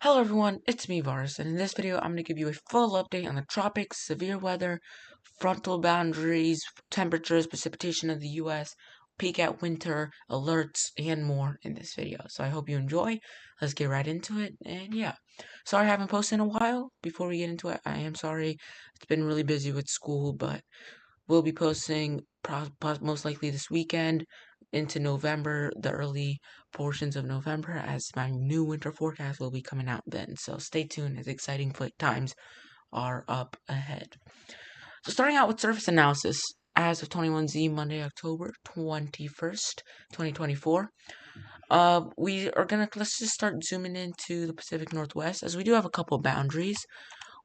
Hello everyone, it's me Varus, and in this video I'm going to give you a full update on the tropics, severe weather, frontal boundaries, temperatures, precipitation of the US, peak at winter, alerts, and more in this video. So I hope you enjoy. Let's get right into it, and yeah. Sorry I haven't posted in a while. Before we get into it, I am sorry. It's been really busy with school, but we'll be posting most likely this weekend into November, the early portions of November, as my new winter forecast will be coming out then. So stay tuned as exciting times are up ahead. So starting out with surface analysis, as of 21Z Monday, October 21st, 2024. Let's just start zooming into the Pacific Northwest, as we do have a couple boundaries.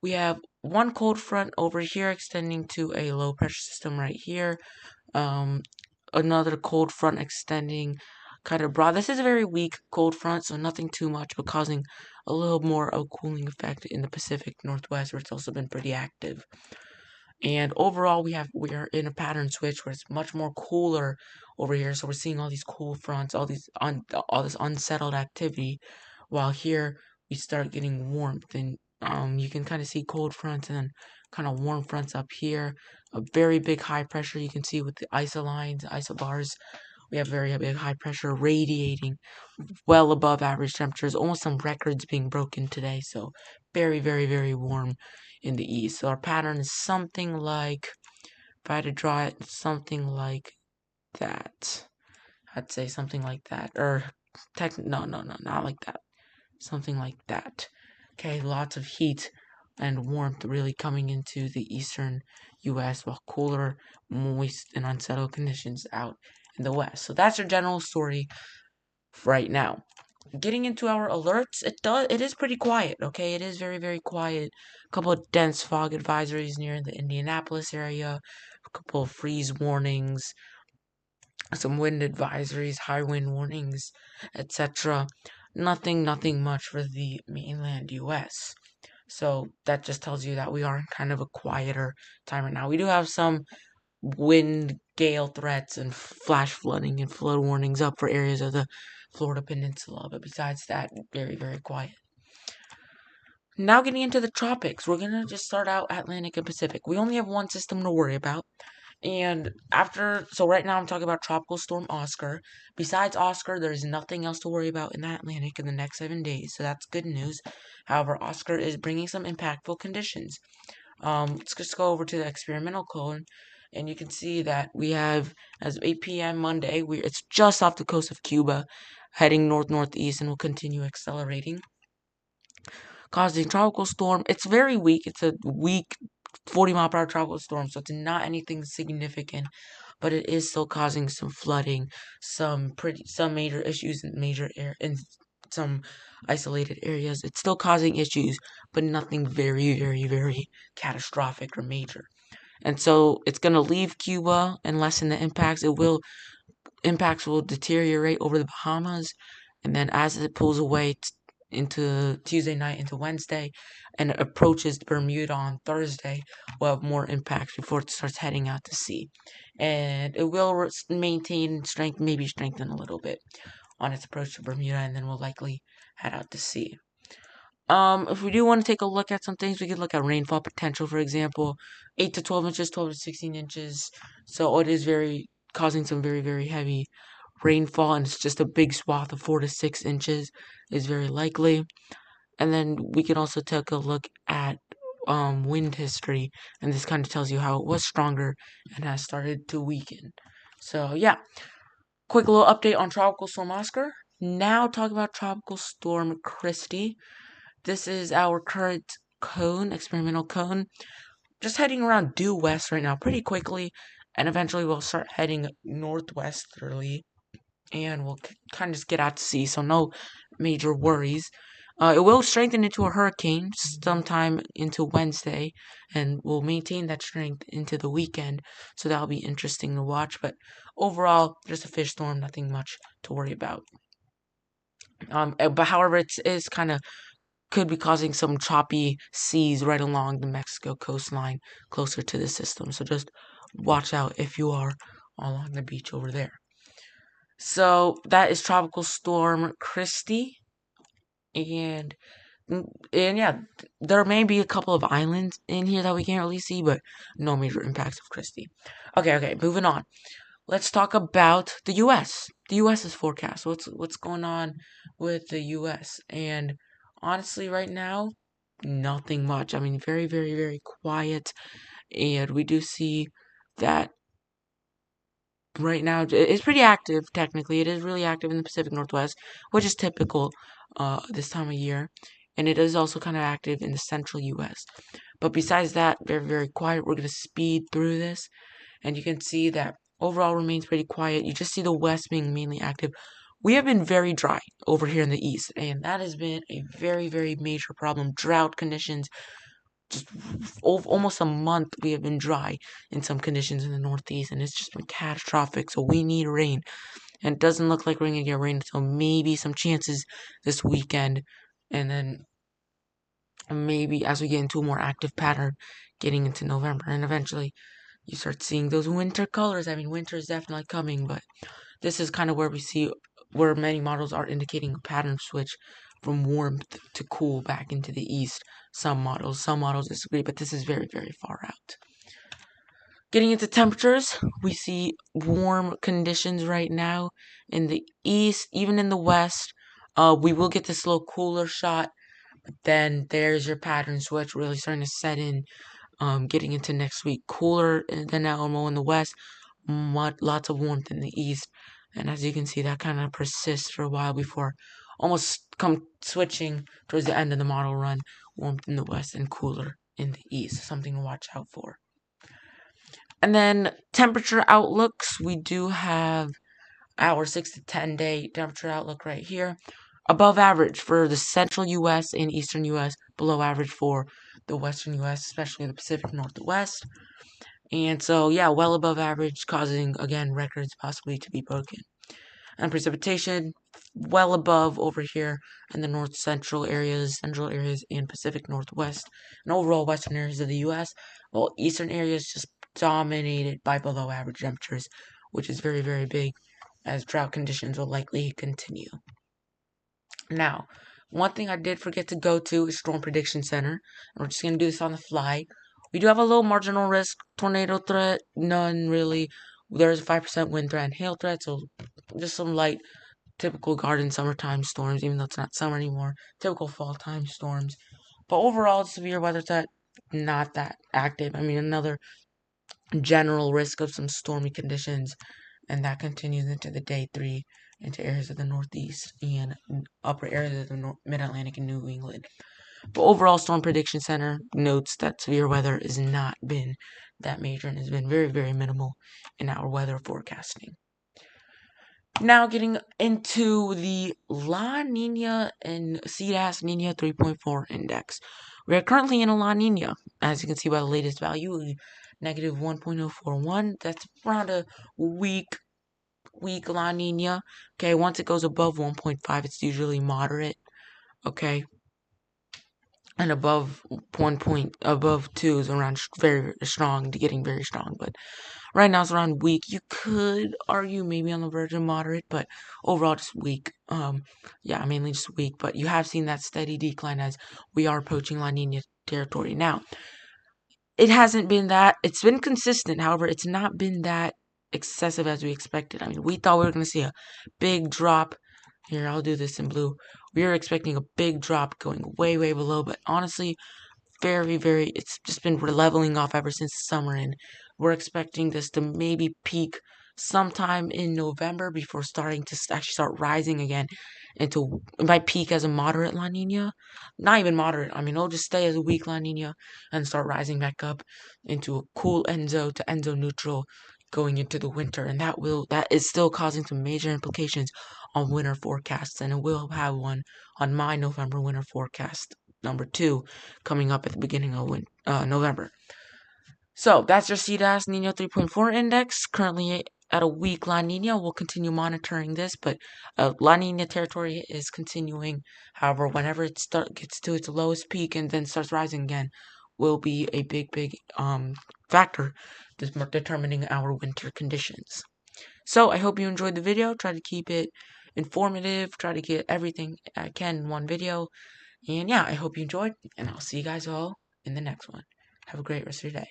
We have one cold front over here extending to a low pressure system right here. Another cold front extending kind of broad. This is a very weak cold front, so nothing too much, but causing a little more of a cooling effect in the Pacific Northwest, where it's also been pretty active. And overall, we are in a pattern switch where it's much more cooler over here. So we're seeing all these cool fronts, all this unsettled activity, while here we start getting warmth, and you can kind of see cold fronts and then kind of warm fronts up here. A very big high pressure you can see with the isolines, isobars. We have very big high pressure radiating well above average temperatures, almost some records being broken today. So very, very, very warm in the east. So our pattern is something like, if I had to draw it, something like that. I'd say something like that. Or, no, not like that. Something like that. Okay, lots of heat and warmth really coming into the eastern U.S., while cooler, moist, and unsettled conditions out in the west. So that's your general story right now. Getting into our alerts, it is pretty quiet, okay? It is very, very quiet. A couple of dense fog advisories near the Indianapolis area, a couple of freeze warnings, some wind advisories, high wind warnings, etc. Nothing much for the mainland US. So that just tells you that we are in kind of a quieter time right now. We do have some wind, gale threats, and flash flooding and flood warnings up for areas of the Florida Peninsula, but besides that, very, very quiet. Now getting into the tropics, we're going to just start out Atlantic and Pacific. We only have one system to worry about. And so right now I'm talking about Tropical Storm Oscar. Besides Oscar, there's nothing else to worry about in the Atlantic in the next 7 days, so that's good news. However, Oscar is bringing some impactful conditions. Let's just go over to the experimental cone, and you can see that we have, as of 8 p.m. Monday, it's just off the coast of Cuba, heading north-northeast, and will continue accelerating, causing tropical storm. It's very weak. It's a weak 40-mile-per-hour tropical storm, so it's not anything significant, but it is still causing some flooding, some major issues in some isolated areas. It's still causing issues, but nothing very, very, very catastrophic or major. And so it's going to leave Cuba and lessen the impacts. Impacts will deteriorate over the Bahamas, and then as it pulls away into Tuesday night into Wednesday and approaches Bermuda on Thursday, we'll have more impacts before it starts heading out to sea. And it will maintain strength, maybe strengthen a little bit on its approach to Bermuda, and then we'll likely head out to sea. If we do want to take a look at some things, we could look at rainfall potential, for example, 8 to 12 inches, 12 to 16 inches. So it is causing some very, very heavy rainfall, and it's just a big swath of 4 to 6 inches is very likely. And then we can also take a look at wind history, and this kind of tells you how it was stronger and has started to weaken. So yeah, quick little update on Tropical Storm Oscar. Now talk about Tropical Storm Kristy. This is our current cone, experimental cone, just heading around due west right now pretty quickly, and eventually we'll start heading northwesterly, and we'll kind of just get out to sea, so no major worries. It will strengthen into a hurricane sometime into Wednesday, and will maintain that strength into the weekend, so that'll be interesting to watch, but overall, just a fish storm, nothing much to worry about. But however, it is kind of could be causing some choppy seas right along the Mexico coastline closer to the system. So just watch out if you are along the beach over there. So that is Tropical Storm Kristy. And And yeah, there may be a couple of islands in here that we can't really see, but no major impacts of Kristy. Okay, moving on. Let's talk about the U.S. The U.S.'s forecast. What's going on with the U.S.? And honestly, right now, nothing much. I mean, very, very, very quiet. And we do see that right now it's pretty active. Technically, it is really active in the Pacific Northwest, which is typical this time of year, and it is also kind of active in the central U.S. But besides that, very, very quiet. We're gonna speed through this, and you can see that overall remains pretty quiet. You just see the west being mainly active. We have been very dry over here in the east, and that has been a very, very major problem. Drought conditions, just almost a month we have been dry in some conditions in the northeast, and it's just been catastrophic. So we need rain, and it doesn't look like we're gonna get rain until maybe some chances this weekend, and then maybe as we get into a more active pattern getting into November, and eventually you start seeing those winter colors. I mean, winter is definitely coming, but this is kind of where we see where many models are indicating a pattern switch from warmth to cool back into the east. Some models disagree, but this is very, very far out. Getting into temperatures, we see warm conditions right now in the east, even in the west. We will get this little cooler shot, but then there's your pattern switch really starting to set in. Getting into next week, cooler than normal in the west, lots of warmth in the east, and as you can see, that kind of persists for a while before almost come switching towards the end of the model run. Warmth in the west and cooler in the east, something to watch out for. And then temperature outlooks, we do have our 6 to 10 day temperature outlook right here. Above average for the central U.S. and eastern U.S., below average for the western U.S., especially the Pacific Northwest. And so, yeah, well above average, causing, again, records possibly to be broken. And precipitation, well above over here in the north central areas, and Pacific Northwest, and overall western areas of the U.S., while eastern areas just dominated by below average temperatures, which is very, very big, as drought conditions will likely continue. Now, one thing I did forget to go to is Storm Prediction Center, and we're just going to do this on the fly. We do have a low marginal risk tornado threat, none really. There's a 5% wind threat and hail threat, so just some light, typical garden summertime storms, even though it's not summer anymore. Typical fall time storms. But overall, severe weather threat, not that active. I mean, another general risk of some stormy conditions, and that continues into the day 3 into areas of the Northeast and upper areas of the Mid-Atlantic and New England. But overall, Storm Prediction Center notes that severe weather has not been that major and has been very, very minimal in our weather forecasting. Now getting into the La Nina and CDAS Nina 3.4 index. We are currently in a La Nina, as you can see by the latest value, negative 1.041. That's around a weak La Nina. Okay, once it goes above 1.5, it's usually moderate. Okay, and above above 2 is around very strong to getting very strong. But right now it's around weak. You could argue maybe on the verge of moderate, but overall just weak. Yeah, mainly just weak. But you have seen that steady decline as we are approaching La Nina territory now. It hasn't been that. It's been consistent. However, it's not been that excessive as we expected. I mean, we thought we were going to see a big drop. Here, I'll do this in blue. We were expecting a big drop going way, way below. But honestly, very, very, it's just been leveling off ever since the summer. And we're expecting this to maybe peak sometime in November before starting to actually start rising again into, it might peak as a moderate La Nina. Not even moderate. I mean, it'll just stay as a weak La Nina and start rising back up into a cool Enzo to Enzo neutral going into the winter. And that is still causing some major implications on winter forecasts. And it will have one on my November winter forecast number 2 coming up at the beginning of November. So that's your CDAS Nino 3.4 index, currently at a weak La Nina. We'll continue monitoring this, but La Nina territory is continuing. However, whenever it gets to its lowest peak and then starts rising again, will be a big factor determining our winter conditions. So I hope you enjoyed the video. Try to keep it informative. Try to get everything I can in one video. And yeah, I hope you enjoyed, and I'll see you guys all in the next one. Have a great rest of your day.